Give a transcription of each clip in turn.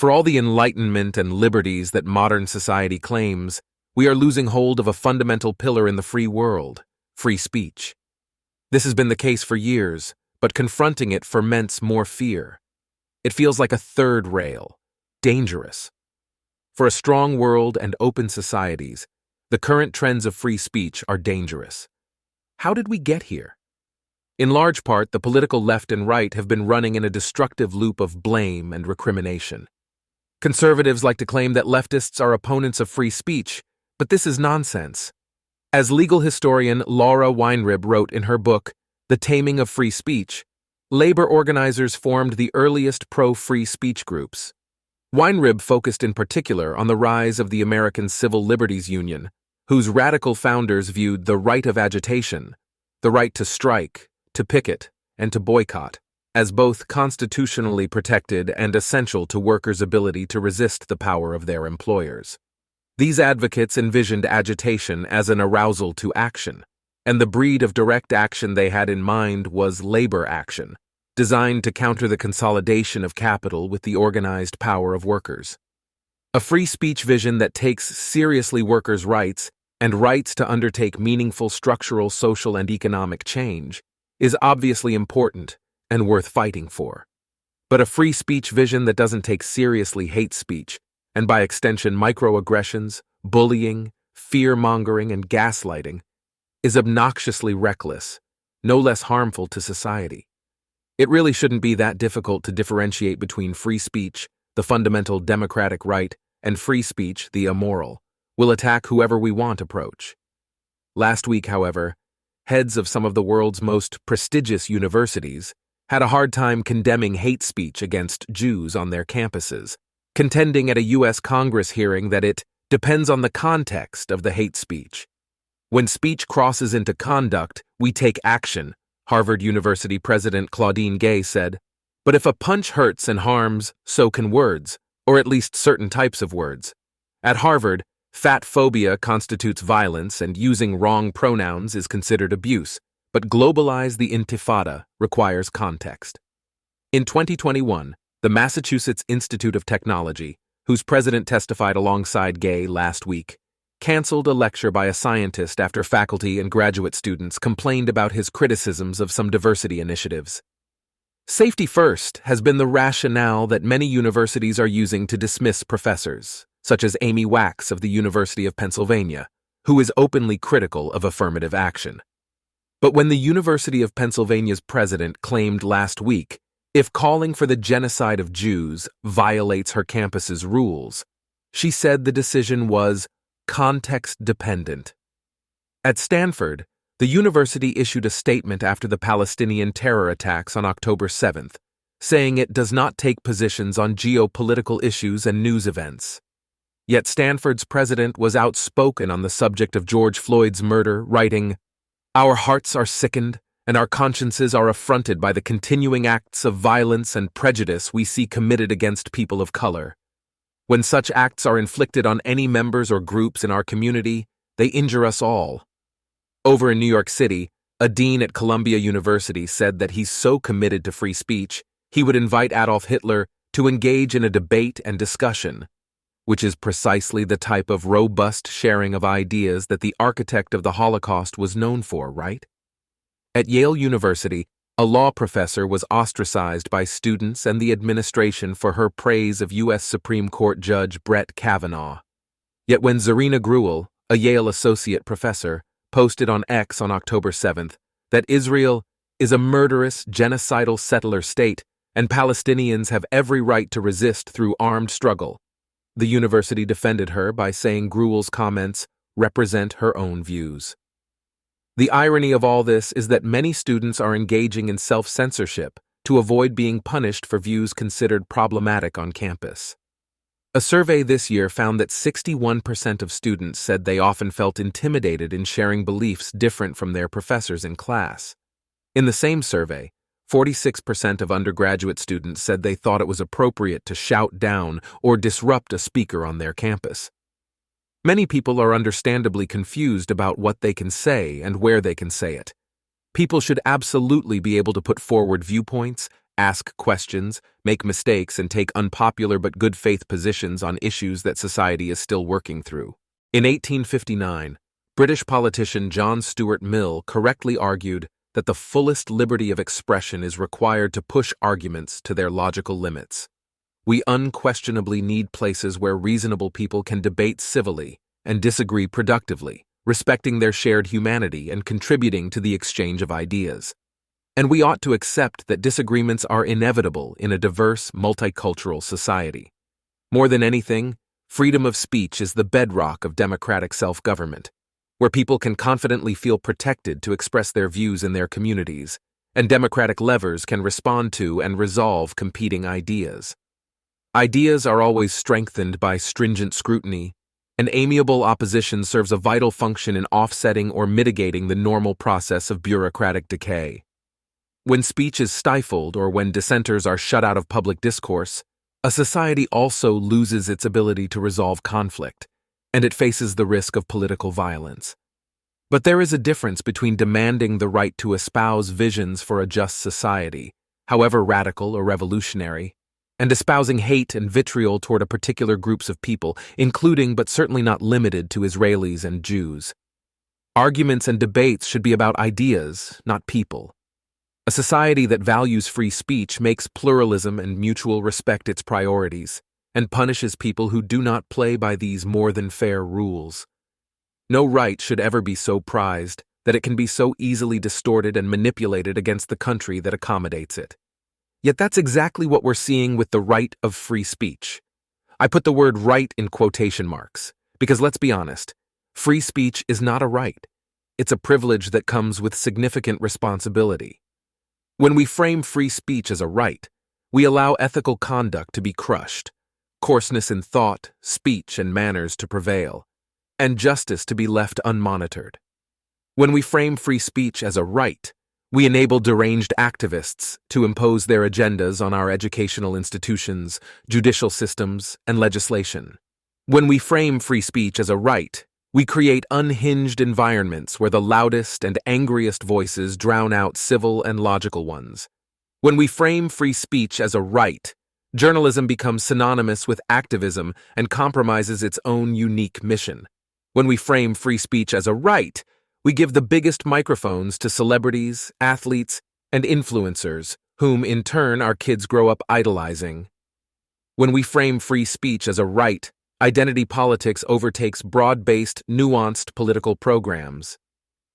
For all the enlightenment and liberties that modern society claims, we are losing hold of a fundamental pillar in the free world, free speech. This has been the case for years, but confronting it ferments more fear. It feels like a third rail, dangerous. For a strong world and open societies, the current trends of free speech are dangerous. How did we get here? In large part, the political left and right have been running in a destructive loop of blame and recrimination. Conservatives like to claim that leftists are opponents of free speech, but this is nonsense. As legal historian Laura Weinrib wrote in her book, The Taming of Free Speech, labor organizers formed the earliest pro-free speech groups. Weinrib focused in particular on the rise of the American Civil Liberties Union, whose radical founders viewed the right of agitation, the right to strike, to picket, and to boycott, as both constitutionally protected and essential to workers' ability to resist the power of their employers. These advocates envisioned agitation as an arousal to action, and the breed of direct action they had in mind was labor action, designed to counter the consolidation of capital with the organized power of workers. A free speech vision that takes seriously workers' rights and rights to undertake meaningful structural, social, and economic change is obviously important and worth fighting for. But a free speech vision that doesn't take seriously hate speech, and by extension microaggressions, bullying, fear-mongering, and gaslighting, is obnoxiously reckless, no less harmful to society. It really shouldn't be that difficult to differentiate between free speech, the fundamental democratic right, and free speech, the amoral, will attack whoever we want approach. Last week, however, heads of some of the world's most prestigious universities had a hard time condemning hate speech against Jews on their campuses, contending at a U.S. Congress hearing that it depends on the context of the hate speech. When speech crosses into conduct, we take action, Harvard University President Claudine Gay said. But if a punch hurts and harms, so can words, or at least certain types of words. At Harvard, fat phobia constitutes violence and using wrong pronouns is considered abuse, but globalize the intifada requires context. In 2021, the Massachusetts Institute of Technology, whose president testified alongside Gay last week, canceled a lecture by a scientist after faculty and graduate students complained about his criticisms of some diversity initiatives. Safety first has been the rationale that many universities are using to dismiss professors, such as Amy Wax of the University of Pennsylvania, who is openly critical of affirmative action. But when the University of Pennsylvania's president claimed last week, if calling for the genocide of Jews violates her campus's rules, she said the decision was context-dependent. At Stanford, the university issued a statement after the Palestinian terror attacks on October 7th, saying it does not take positions on geopolitical issues and news events. Yet Stanford's president was outspoken on the subject of George Floyd's murder, writing, "Our hearts are sickened, and our consciences are affronted by the continuing acts of violence and prejudice we see committed against people of color. When such acts are inflicted on any members or groups in our community, they injure us all." Over in New York City, a dean at Columbia University said that he's so committed to free speech, he would invite Adolf Hitler to engage in a debate and discussion, which is precisely the type of robust sharing of ideas that the architect of the Holocaust was known for, right? At Yale University, a law professor was ostracized by students and the administration for her praise of U.S. Supreme Court Judge Brett Kavanaugh. Yet when Zarina Gruel, a Yale associate professor, posted on X on October 7th that Israel is a murderous, genocidal settler state and Palestinians have every right to resist through armed struggle, the university defended her by saying Gruel's comments represent her own views. The irony of all this is that many students are engaging in self-censorship to avoid being punished for views considered problematic on campus. A survey this year found that 61% of students said they often felt intimidated in sharing beliefs different from their professors in class. In the same survey, 46% of undergraduate students said they thought it was appropriate to shout down or disrupt a speaker on their campus. Many people are understandably confused about what they can say and where they can say it. People should absolutely be able to put forward viewpoints, ask questions, make mistakes, and take unpopular but good faith positions on issues that society is still working through. In 1859, British politician John Stuart Mill correctly argued that the fullest liberty of expression is required to push arguments to their logical limits. We unquestionably need places where reasonable people can debate civilly and disagree productively, respecting their shared humanity and contributing to the exchange of ideas. And we ought to accept that disagreements are inevitable in a diverse, multicultural society. More than anything, freedom of speech is the bedrock of democratic self-government, where people can confidently feel protected to express their views in their communities, and democratic levers can respond to and resolve competing ideas. Ideas are always strengthened by stringent scrutiny, and amiable opposition serves a vital function in offsetting or mitigating the normal process of bureaucratic decay. When speech is stifled or when dissenters are shut out of public discourse, a society also loses its ability to resolve conflict, and it faces the risk of political violence. But there is a difference between demanding the right to espouse visions for a just society, however radical or revolutionary, and espousing hate and vitriol toward a particular groups of people, including but certainly not limited to Israelis and Jews. Arguments and debates should be about ideas, not people. A society that values free speech makes pluralism and mutual respect its priorities, and punishes people who do not play by these more than fair rules. No right should ever be so prized that it can be so easily distorted and manipulated against the country that accommodates it. Yet that's exactly what we're seeing with the right of free speech. I put the word right in quotation marks, because let's be honest, free speech is not a right. It's a privilege that comes with significant responsibility. When we frame free speech as a right, we allow ethical conduct to be crushed, coarseness in thought, speech, and manners to prevail, and justice to be left unmonitored. When we frame free speech as a right, we enable deranged activists to impose their agendas on our educational institutions, judicial systems, and legislation. When we frame free speech as a right, we create unhinged environments where the loudest and angriest voices drown out civil and logical ones. When we frame free speech as a right, journalism becomes synonymous with activism and compromises its own unique mission. When we frame free speech as a right, we give the biggest microphones to celebrities, athletes, and influencers, whom in turn our kids grow up idolizing. When we frame free speech as a right, identity politics overtakes broad-based, nuanced political programs.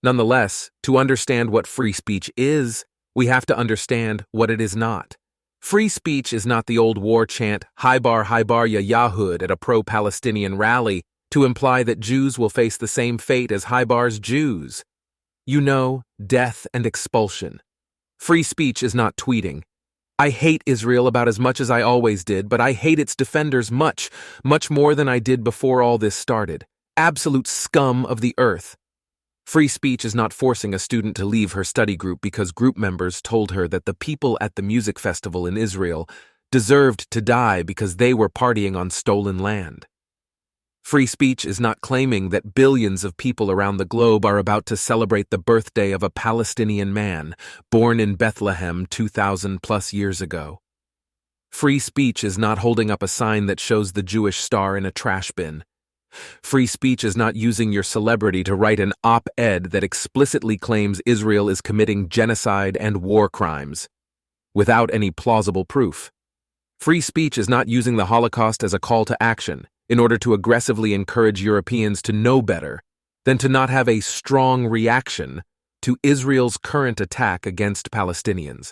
Nonetheless, to understand what free speech is, we have to understand what it is not. Free speech is not the old war chant, Haibar ya Yahud at a pro-Palestinian rally, to imply that Jews will face the same fate as Haibar's Jews. You know, death and expulsion. Free speech is not tweeting, I hate Israel about as much as I always did, but I hate its defenders much, much more than I did before all this started. Absolute scum of the earth. Free speech is not forcing a student to leave her study group because group members told her that the people at the music festival in Israel deserved to die because they were partying on stolen land. Free speech is not claiming that billions of people around the globe are about to celebrate the birthday of a Palestinian man born in Bethlehem 2,000+ years ago. Free speech is not holding up a sign that shows the Jewish star in a trash bin. Free speech is not using your celebrity to write an op-ed that explicitly claims Israel is committing genocide and war crimes, without any plausible proof. Free speech is not using the Holocaust as a call to action, in order to aggressively encourage Europeans to know better than to not have a strong reaction to Israel's current attack against Palestinians.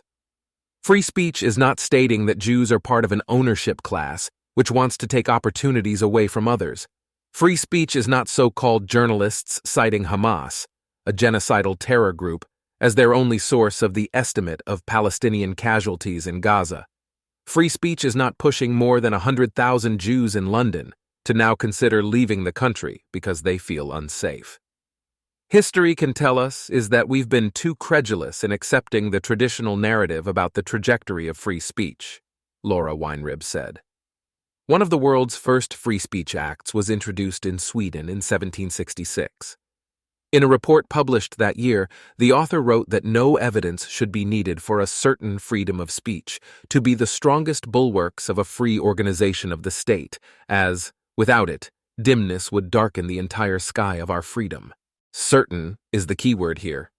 Free speech is not stating that Jews are part of an ownership class which wants to take opportunities away from others. Free speech is not so-called journalists citing Hamas, a genocidal terror group, as their only source of the estimate of Palestinian casualties in Gaza. Free speech is not pushing more than 100,000 Jews in London to now consider leaving the country because they feel unsafe. History can tell us is that we've been too credulous in accepting the traditional narrative about the trajectory of free speech, Laura Weinrib said. One of the world's first free speech acts was introduced in Sweden in 1766. In a report published that year, the author wrote that no evidence should be needed for a certain freedom of speech to be the strongest bulwarks of a free organization of the state, as, without it, dimness would darken the entire sky of our freedom. Certain is the key word here.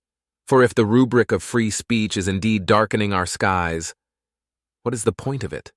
For if the rubric of free speech is indeed darkening our skies, what is the point of it?